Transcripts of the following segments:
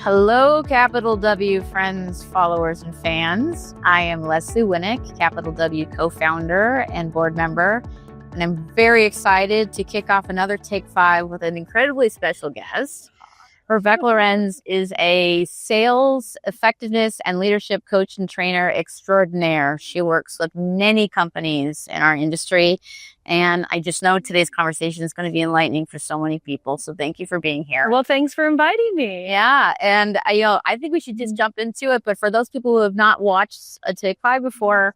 Hello, Capital W friends, followers, and fans. I am Leslie Winnick, Capital W co-founder and board member, and I'm very excited to kick off another Take5 with an incredibly special guest. Rebecca Lorenz is a sales, effectiveness, and leadership coach and trainer extraordinaire. She works with many companies in our industry, and I just know today's conversation is going to be enlightening for so many people. So thank you for being here. Well, thanks for inviting me. Yeah, and I think we should just jump into it. But for those people who have not watched a Take5 before,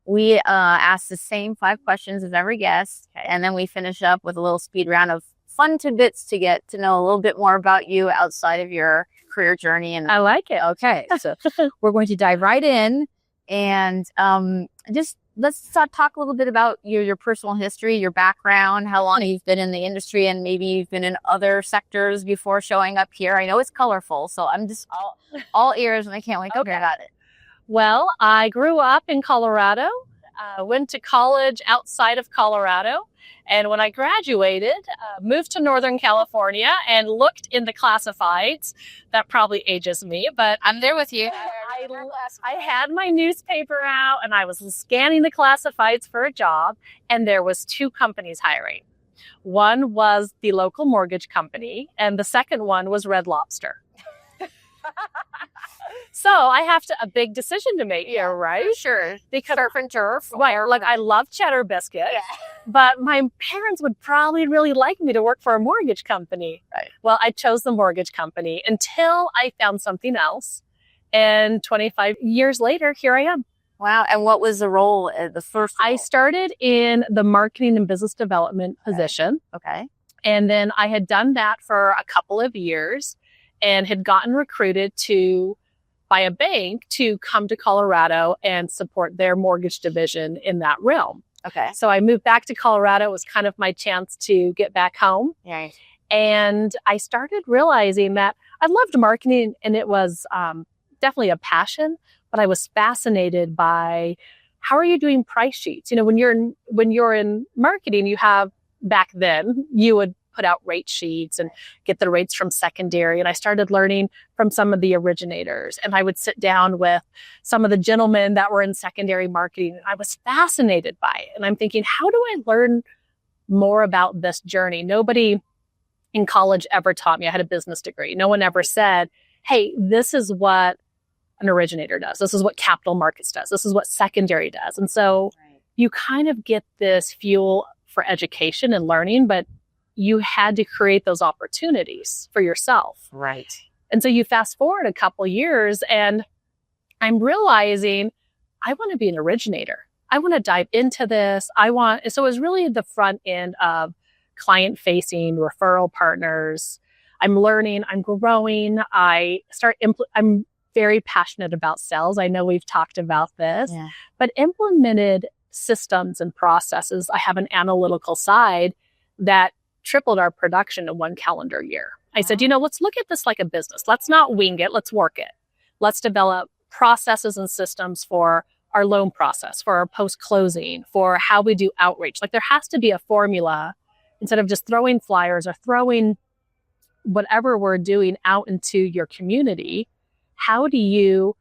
we ask the same 5 questions of every guest, and then we finish up with a little speed round of fun tidbits to get to know a little bit more about you outside of your career journey. And I like it. Okay, so we're going to dive right in, and just let's talk a little bit about your personal history, your background, how long you've been in the industry, and maybe you've been in other sectors before showing up here. I know it's colorful, so I'm just all ears, and I can't wait to hear about it. Well, I grew up in Colorado, went to college outside of Colorado. And when I graduated, moved to Northern California and looked in the classifieds. That probably ages me, but I'm there with you. I had my newspaper out and I was scanning the classifieds for a job, and there was 2 companies hiring. One was the local mortgage company, and the second one was Red Lobster. So I have a big decision to make here, right? Sure. Because surf and turf. Right, like I love cheddar biscuit, but my parents would probably really like me to work for a mortgage company. Right. Well, I chose the mortgage company until I found something else. And 25 years later, here I am. Wow. And what was the role, the first role? I started in the marketing and business development position. Okay. And then I had done that for a couple of years and had gotten recruited by a bank to come to Colorado and support their mortgage division in that realm. Okay. So I moved back to Colorado. It was kind of my chance to get back home. Right. And I started realizing that I loved marketing, and it was definitely a passion, but I was fascinated by how are you doing price sheets? You know, when you're in marketing, back then you would put out rate sheets and get the rates from secondary. And I started learning from some of the originators, and I would sit down with some of the gentlemen that were in secondary marketing. And I was fascinated by it. And I'm thinking, how do I learn more about this journey? Nobody in college ever taught me. I had a business degree. No one ever said, hey, this is what an originator does. This is what capital markets does. This is what secondary does. And so you kind of get this fuel for education and learning, but you had to create those opportunities for yourself. Right. And so you fast forward a couple years, and I'm realizing I want to be an originator. I want to dive into this. So it was really the front end of client facing, referral partners. I'm learning, I'm growing. I'm very passionate about sales. I know we've talked about this, but implemented systems and processes. I have an analytical side that tripled our production in 1 calendar year. I said, let's look at this like a business. Let's not wing it. Let's work it. Let's develop processes and systems for our loan process, for our post-closing, for how we do outreach. Like there has to be a formula instead of just throwing flyers or throwing whatever we're doing out into your community. How do you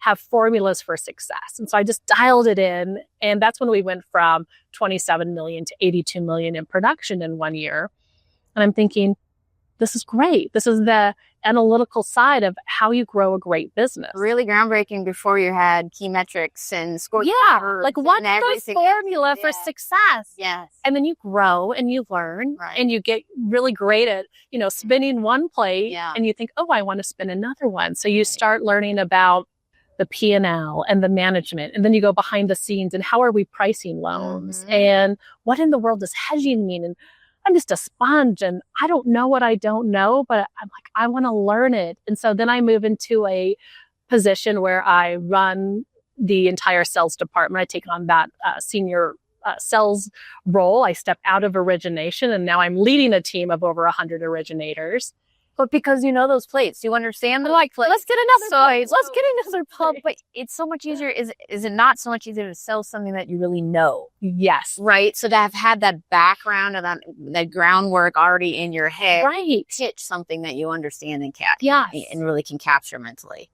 have formulas for success? And so I just dialed it in. And that's when we went from 27 million to 82 million in production in 1 year. And I'm thinking, this is great. This is the analytical side of how you grow a great business. Really groundbreaking before you had key metrics and score. Like what's the formula for success? Yes. And then you grow and you learn and you get really great at, spinning one plate and you think, I want to spin another one. So you start learning about the P&L and the management. And then you go behind the scenes and how are we pricing loans? And what in the world does hedging mean? And I'm just a sponge and I don't know what I don't know, but I'm like, I want to learn it. And so then I move into a position where I run the entire sales department. I take on that senior sales role. I step out of origination, and now I'm leading a team of over 100 originators. But because you know those plates, you understand the plates. Let's get another plate. Let's get another plate. But it's so much easier. Is it not so much easier to sell something that you really know? Yes. Right. So to have had that background and that groundwork already in your head, right? Pitch something that you understand and catch, and really can capture mentally.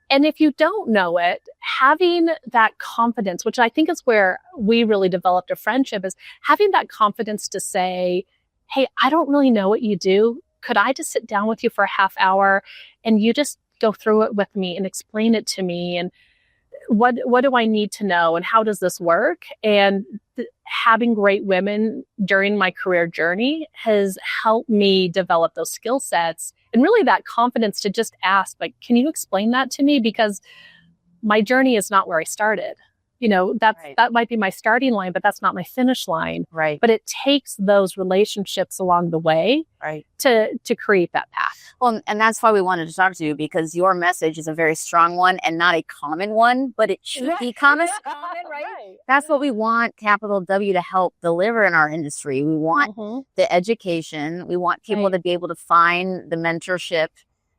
And if you don't know it, having that confidence, which I think is where we really developed a friendship, is having that confidence to say, hey, I don't really know what you do. Could I just sit down with you for a half hour and you just go through it with me and explain it to me? And what do I need to know? And how does this work? And having great women during my career journey has helped me develop those skill sets and really that confidence to just ask, like, can you explain that to me? Because my journey is not where I started. You know, that might be my starting line, but that's not my finish line. Right. But it takes those relationships along the way to create that path. Well, and that's why we wanted to talk to you, because your message is a very strong one and not a common one, but it should be common. Right. That's what we want Capital W to help deliver in our industry. We want the education. We want people to be able to find the mentorship,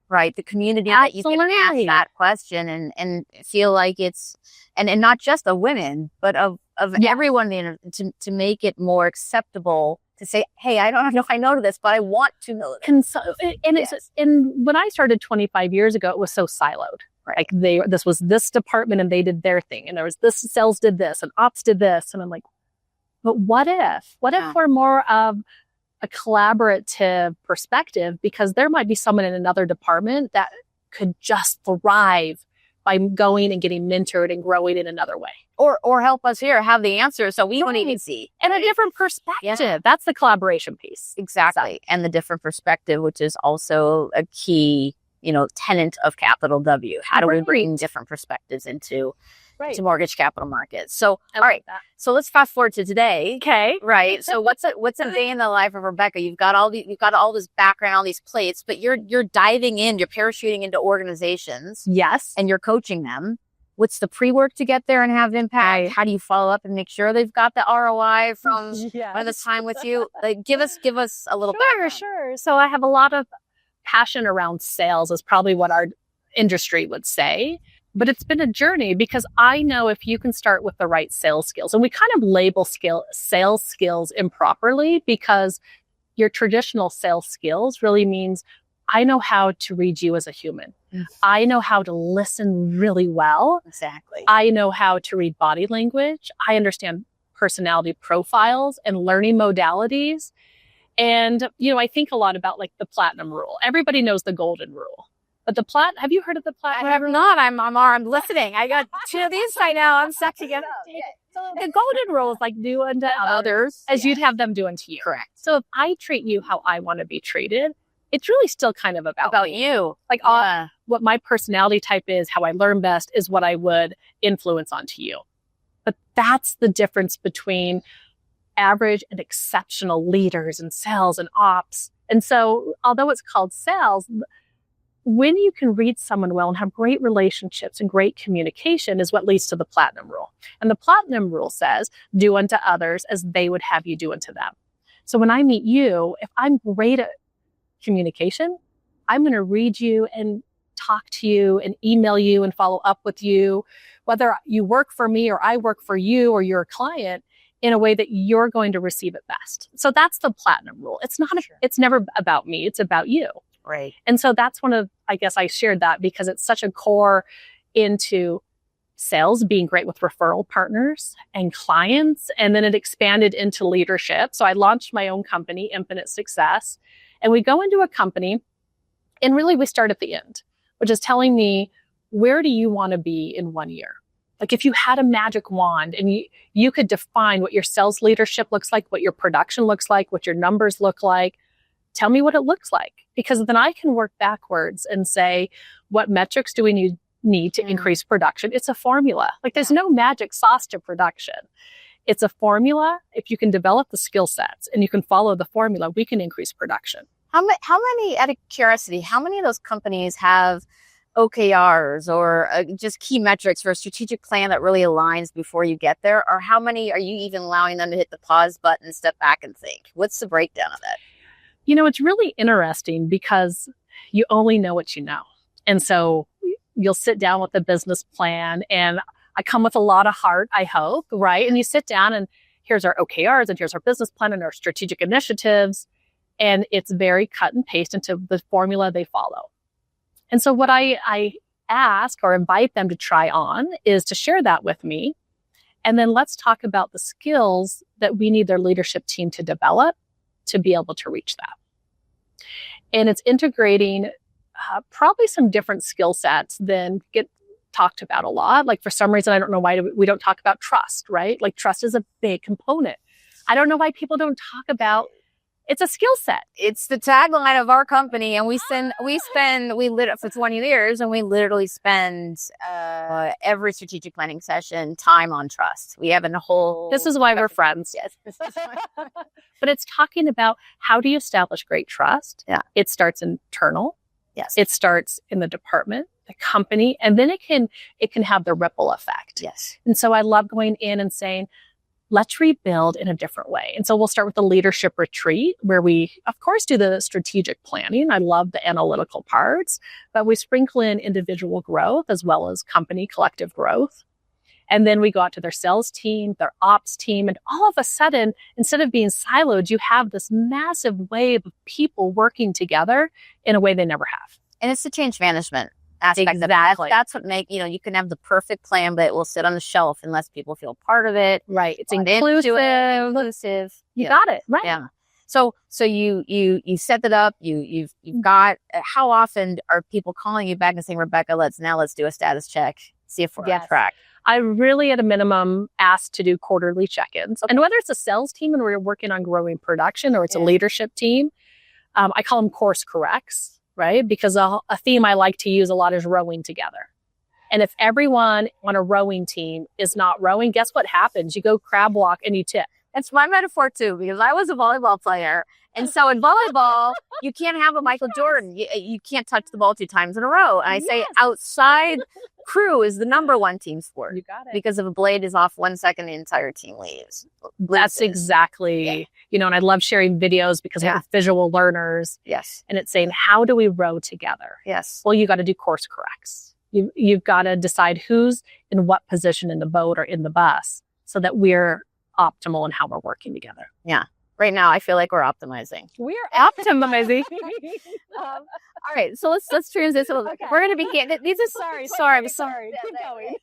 right? The community that you can ask that question and feel like it's, and not just of women, but of everyone, to make it more acceptable to say, hey, I don't know if I know this, but I want to know this. And when I started 25 years ago, it was so siloed. Right. Like this was this department and they did their thing. And there was this sales did this and ops did this. And I'm like, but what if we're more of a collaborative perspective, because there might be someone in another department that could just thrive by going and getting mentored and growing in another way. Or help us here have the answer so we don't even see. And a different perspective. Yeah. That's the collaboration piece. Exactly. So. And the different perspective, which is also a key, tenet of Capital W. How do we bring different perspectives into to mortgage capital markets? So, all right. So let's fast forward to today. Okay. Right. So what's a day in the life of Rebecca? You've got all this background, all these plates, but you're diving in, you're parachuting into organizations. Yes. And you're coaching them. What's the pre-work to get there and have impact? How do you follow up and make sure they've got the ROI from by the time with you? Like, give us a little background. Sure. So I have a lot of passion around sales, is probably what our industry would say. But it's been a journey, because I know if you can start with the right sales skills, and we kind of label sales skills improperly, because your traditional sales skills really means I know how to read you as a human. I know how to listen really well. Exactly. I know how to read body language. I understand personality profiles and learning modalities. And, I think a lot about like the platinum rule. Everybody knows the golden rule. But have you heard of the platinum? I have not. I'm listening. I got two of these right now. I'm stuck together. So the golden rule is like do unto others as you'd have them do unto you. Correct. So if I treat you how I want to be treated, it's really still kind of about you. Like what my personality type is, how I learn best is what I would influence onto you. But that's the difference between average and exceptional leaders and sales and ops. And so although it's called sales, when you can read someone well and have great relationships and great communication is what leads to the platinum rule. And the platinum rule says, do unto others as they would have you do unto them. So when I meet you, if I'm great at communication, I'm going to read you and talk to you and email you and follow up with you, whether you work for me or I work for you or you're a client, in a way that you're going to receive it best. So that's the platinum rule. It's not, it's never about me. It's about you. Right. And so that's I guess I shared that because it's such a core into sales, being great with referral partners and clients. And then it expanded into leadership. So I launched my own company, Infinite Success. And we go into a company and really we start at the end, which is telling me, where do you want to be in 1 year? Like if you had a magic wand and you could define what your sales leadership looks like, what your production looks like, what your numbers look like, tell me what it looks like. Because then I can work backwards and say, what metrics do we need to increase production? It's a formula. Like there's no magic sauce to production. It's a formula. If you can develop the skill sets and you can follow the formula, we can increase production. How many, out of curiosity, how many of those companies have OKRs or just key metrics for a strategic plan that really aligns before you get there? Or how many are you even allowing them to hit the pause button, step back and think? What's the breakdown of that? It's really interesting because you only know what you know. And so you'll sit down with a business plan, and I come with a lot of heart, I hope, right? And you sit down and here's our OKRs and here's our business plan and our strategic initiatives. And it's very cut and paste into the formula they follow. And so what I ask or invite them to try on is to share that with me. And then let's talk about the skills that we need their leadership team to develop to be able to reach that. And it's integrating probably some different skill sets than get talked about a lot. Like for some reason, I don't know why we don't talk about trust, right? Like trust is a big component. I don't know why people don't talk about it's a skill set. It's the tagline of our company, and we lit up for 20 years, and we literally spend every strategic planning session time on trust. We have a whole. This is why we're friends. Yes, this is why. But it's talking about how do you establish great trust? Yeah, it starts internal. Yes, it starts in the department, the company, and then it can have the ripple effect. Yes, and so I love going in and saying, let's rebuild in a different way. And so we'll start with the leadership retreat where we, of course, do the strategic planning. I love the analytical parts, but we sprinkle in individual growth as well as company collective growth. And then we go out to their sales team, their ops team, and all of a sudden, instead of being siloed, you have this massive wave of people working together in a way they never have. And it's the change management aspect exactly. of that. That's what you can have the perfect plan, but it will sit on the shelf unless people feel part of it. Right. It's inclusive. You got it. Right. Yeah. So you set that up. You've got. How often are people calling you back and saying, Rebecca, let's do a status check, see if we're on track? I really, at a minimum, ask to do quarterly check-ins. Okay. And whether it's a sales team and we're working on growing production, or it's a leadership team, I call them course corrects. Right? Because a theme I like to use a lot is rowing together. And if everyone on a rowing team is not rowing, guess what happens? You go crab walk and you tip. That's my metaphor too, because I was a volleyball player. And so in volleyball, you can't have a Michael Jordan. You can't touch the ball 2 times in a row. And I say outside crew is the number one team sport. You got it. Because if a blade is off 1 second, the entire team leaves. That's exactly, and I love sharing videos because we're visual learners. Yes. And it's saying, how do we row together? Yes. Well, you got to do course corrects. You've got to decide who's in what position in the boat or in the bus so that we're optimal in how we're working together. Yeah. Right now, I feel like we're optimizing. We're optimizing. All right, so let's transition. Okay. We're going to be. These are sorry. I'm sorry. Keep going.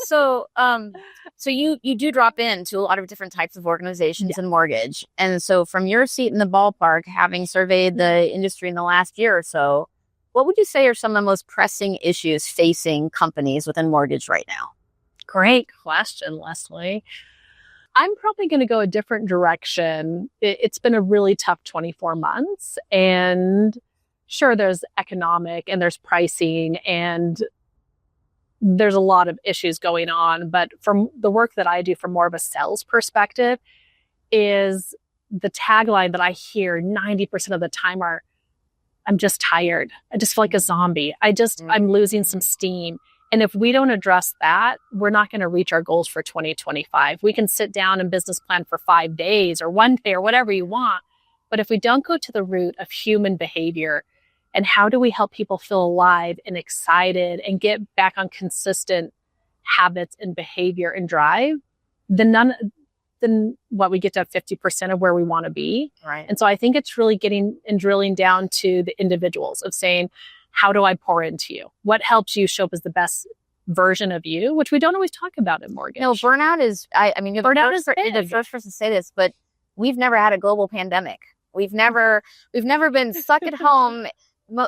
So you do drop into a lot of different types of organizations in mortgage, and so from your seat in the ballpark, having surveyed the industry in the last year or so, what would you say are some of the most pressing issues facing companies within mortgage right now? Great question, Leslie. I'm probably going to go a different direction. It's been a really tough 24 months. And sure, there's economic and there's pricing and there's a lot of issues going on. But from the work that I do from more of a sales perspective is the tagline that I hear 90% of the time are, I'm just tired. I just feel like a zombie. I'm losing some steam. And if we don't address that, we're not going to reach our goals for 2025. We can sit down and business plan for 5 days or 1 day or whatever you want. But if we don't go to the root of human behavior and how do we help people feel alive and excited and get back on consistent habits and behavior and drive, then we get to 50% of where we want to be. Right. And so I think it's really getting and drilling down to the individuals of saying, how do I pour into you? What helps you show up as the best version of you, which we don't always talk about in mortgage. Burnout is, burnout is the first person to say this, but we've never had a global pandemic. We've never been stuck at home.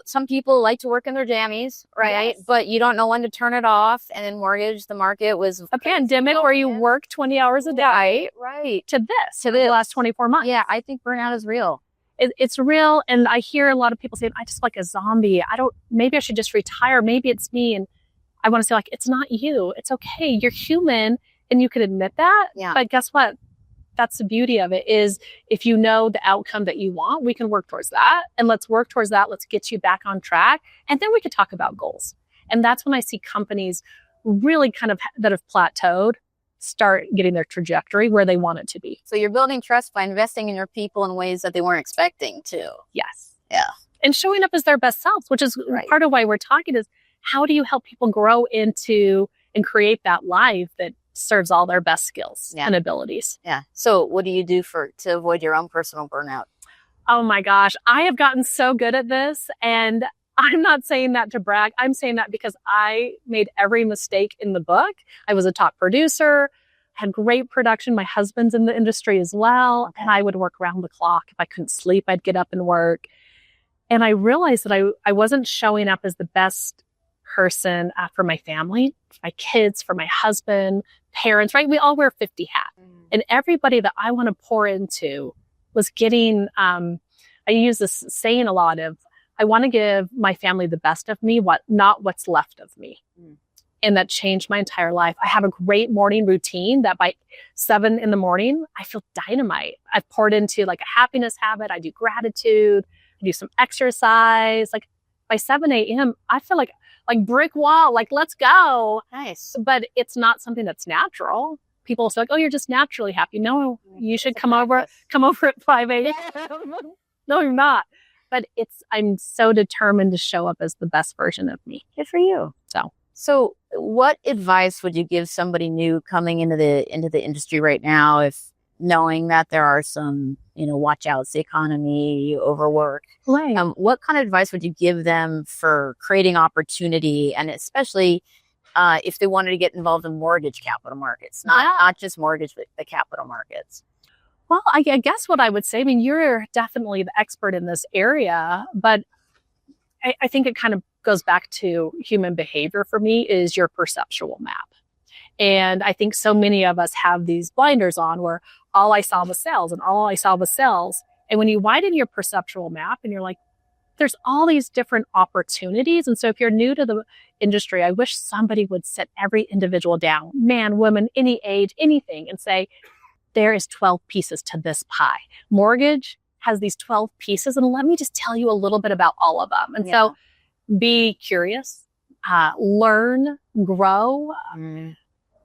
Some people like to work in their jammies, right? Yes. But you don't know when to turn it off. And in mortgage, the market was a pandemic where you work 20 hours a day. Right. To the last 24 months. Yeah, I think burnout is real. It's real. And I hear a lot of people saying, I just feel like a zombie. Maybe I should just retire. Maybe it's me. And I want to say, like, it's not you. It's okay. You're human and you can admit that. Yeah. But guess what? That's the beauty of it is if you know the outcome that you want, we can work towards that. And let's work towards that. Let's get you back on track. And then we could talk about goals. And that's when I see companies really kind of that have plateaued start getting their trajectory where they want it to be. So you're building trust by investing in your people in ways that they weren't expecting to. Yes. Yeah. and showing up as their best selves, which is part of why we're talking is how do you help people grow into and create that life that serves all their best skills and abilities. Yeah. So what do you do to avoid your own personal burnout? Oh my gosh. I have gotten so good at this, and I'm not saying that to brag. I'm saying that because I made every mistake in the book. I was a top producer, had great production. My husband's in the industry as well. And I would work around the clock. If I couldn't sleep, I'd get up and work. And I realized that I wasn't showing up as the best person for my family, for my kids, for my husband, parents, right? We all wear 50 hats. And everybody that I want to pour into was getting, I use this saying a lot of, I want to give my family the best of me, not what's left of me. And that changed my entire life. I have a great morning routine that by 7 in the morning, I feel dynamite. I've poured into like a happiness habit. I do gratitude. I do some exercise. Like by 7 a.m., I feel like brick wall, like, let's go. Nice. But it's not something that's natural. People say, like, oh, you're just naturally happy. No, you should come over at 5 a.m. No, you're not. But I'm so determined to show up as the best version of me. Good for you. So what advice would you give somebody new coming into the industry right now, if knowing that there are some, watch out, it's the economy, you overwork. Right. What kind of advice would you give them for creating opportunity, and especially if they wanted to get involved in mortgage capital markets, not just mortgage, but the capital markets? Well, I guess what I would say, I mean, you're definitely the expert in this area, but I think it kind of goes back to human behavior for me is your perceptual map. And I think so many of us have these blinders on where all I saw was sales and all I saw was sales. And when you widen your perceptual map and you're like, there's all these different opportunities. And so if you're new to the industry, I wish somebody would sit every individual down, man, woman, any age, anything, and say, there is 12 pieces to this pie. Mortgage has these 12 pieces. And let me just tell you a little bit about all of them. And so be curious, learn, grow,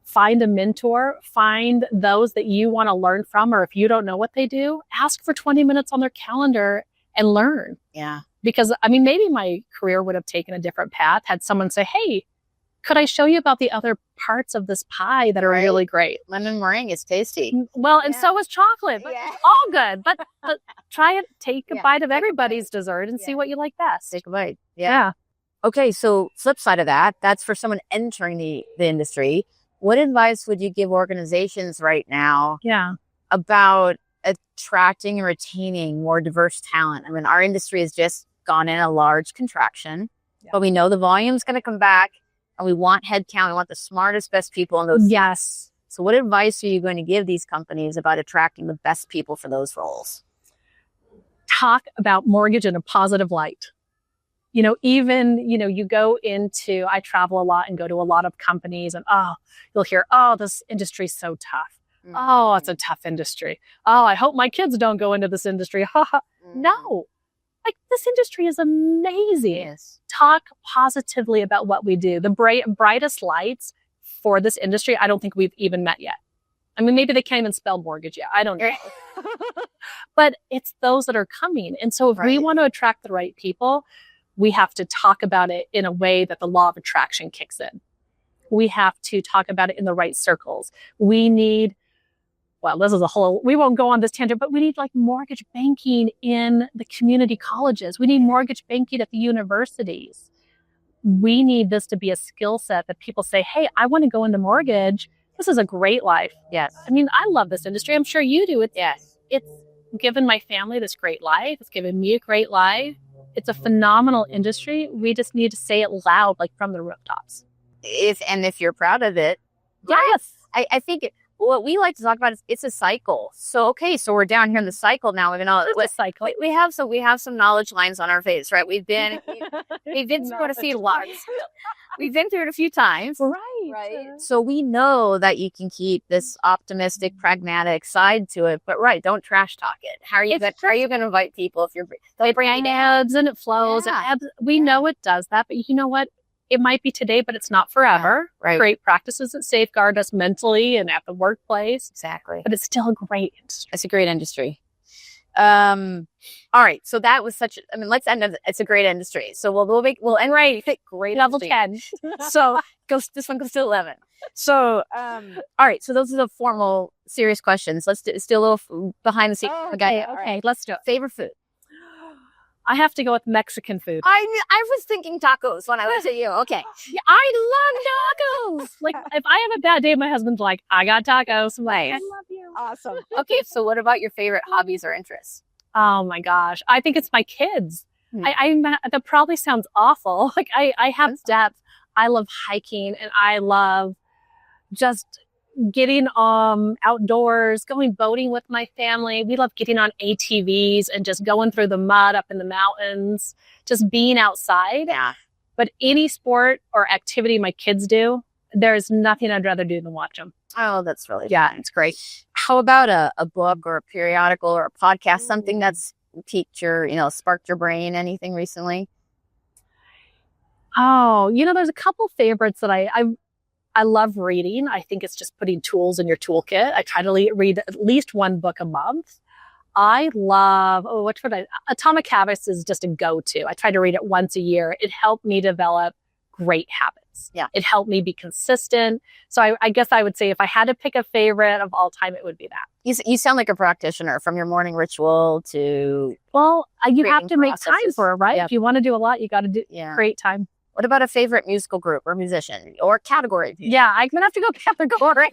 find a mentor, find those that you want to learn from, or if you don't know what they do, ask for 20 minutes on their calendar and learn. Yeah. Because, I mean, maybe my career would have taken a different path had someone say, hey, could I show you about the other parts of this pie that are really great? Lemon meringue is tasty. Well, and so is chocolate, but all good. But try it, take a bite of everybody's dessert and see what you like best. Take a bite. Yeah. Okay, so flip side of that's for someone entering the industry. What advice would you give organizations right now about attracting and retaining more diverse talent? I mean, our industry has just gone in a large contraction, but we know the volume's going to come back. And we want headcount. We want the smartest, best people in those seats. Yes. So what advice are you going to give these companies about attracting the best people for those roles? Talk about mortgage in a positive light. You go into, I travel a lot and go to a lot of companies and, you'll hear, this industry's so tough. Oh, it's a tough industry. Oh, I hope my kids don't go into this industry. No. Like, this industry is amazing. Yes. Talk positively about what we do. The brightest lights for this industry, I don't think we've even met yet. I mean, maybe they can't even spell mortgage yet. I don't know. But it's those that are coming. And so if we want to attract the right people, we have to talk about it in a way that the law of attraction kicks in. We have to talk about it in the right circles. We need, this is we won't go on this tangent, but we need like mortgage banking in the community colleges. We need mortgage banking at the universities. We need this to be a skill set that people say, hey, I want to go into mortgage. This is a great life. Yes. I mean, I love this industry. I'm sure you do. It's given my family this great life. It's given me a great life. It's a phenomenal industry. We just need to say it loud, like from the rooftops. If you're proud of it. Yes. I think what we like to talk about is it's a cycle. So we're down here in the cycle now. It's a cycle. We have some knowledge lines on our face, right? We've been through it a few lots. We've been through it a few times. Right. So we know that you can keep this optimistic, pragmatic side to it, but don't trash talk it. How are you going to invite people if they bring ebbs and it flows? Yeah. We know it does that, but you know what? It might be today, but it's not forever. Right. Great practices that safeguard us mentally and at the workplace. Exactly. But it's still a great industry. It's a great industry. All right. So that was let's end it. It's a great industry. So we'll end right. Great Level industry. 10. So this one goes to 11. So, all right. So those are the formal, serious questions. Let's do a little behind the scenes. Okay. Right. Let's do it. Favorite food? I have to go with Mexican food. I was thinking tacos when I looked at you. Okay. Yeah, I love tacos. Like, if I have a bad day, my husband's like, I got tacos. I'm like, Nice. I love you. Awesome. Okay. So what about your favorite hobbies or interests? Oh my gosh. I think it's my kids. That probably sounds awful. Like, I have depth. I love hiking, and I love just getting outdoors, going boating with my family. We love getting on ATVs and just going through the mud up in the mountains, just being outside. Yeah. But any sport or activity my kids do, there's nothing I'd rather do than watch them. Oh, that's really fun. It's great. How about a book or a periodical or a podcast, something that's piqued sparked your brain, anything recently? Oh, there's a couple favorites that I love reading. I think it's just putting tools in your toolkit. I try to read at least one book a month. I love, Atomic Habits is just a go-to. I try to read it once a year. It helped me develop great habits. Yeah. It helped me be consistent. So I guess I would say if I had to pick a favorite of all time, it would be that. You sound like a practitioner, from your morning ritual to... Well, you have to make time for it, right? Yep. If you want to do a lot, you got to create time. What about a favorite musical group or musician or category? Yeah, I'm going to have to go category.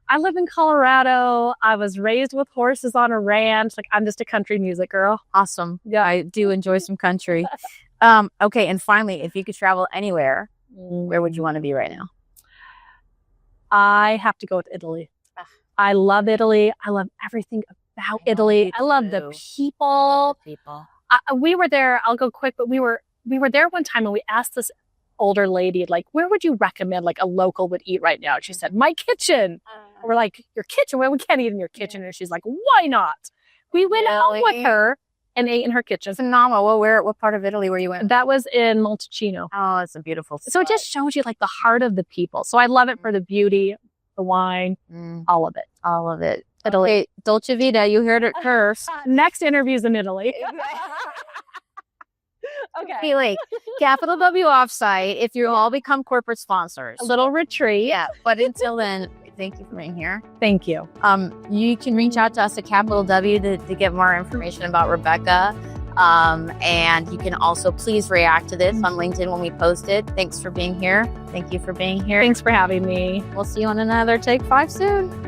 I live in Colorado. I was raised with horses on a ranch. Like, I'm just a country music girl. Awesome. Yeah, I do enjoy some country. Okay, and finally, if you could travel anywhere, where would you want to be right now? I have to go with Italy. I love Italy. I love everything about Italy. I love the people. We were there. I'll go quick, but we were there one time and we asked this older lady, like, where would you recommend like a local would eat right now? And she said, my kitchen. We're like, your kitchen? Well, we can't eat in your kitchen. And she's like, why not? We went out with her and ate in her kitchen. Phenomenal. Well, what part of Italy were you in? That was in Montalcino. Oh, it's a beautiful spot. So it just shows you like the heart of the people. So I love it for the beauty, the wine, all of it. All of it. Italy. Okay, Dolce Vita, you heard it first. Next interview's in Italy. Okay. Like Capital W offsite, if you all become corporate sponsors. A little retreat. Yeah. But until then, thank you for being here. Thank you. You can reach out to us at Capital W to get more information about Rebecca. And you can also please react to this on LinkedIn when we post it. Thanks for being here. Thank you for being here. Thanks for having me. We'll see you on another Take 5 soon.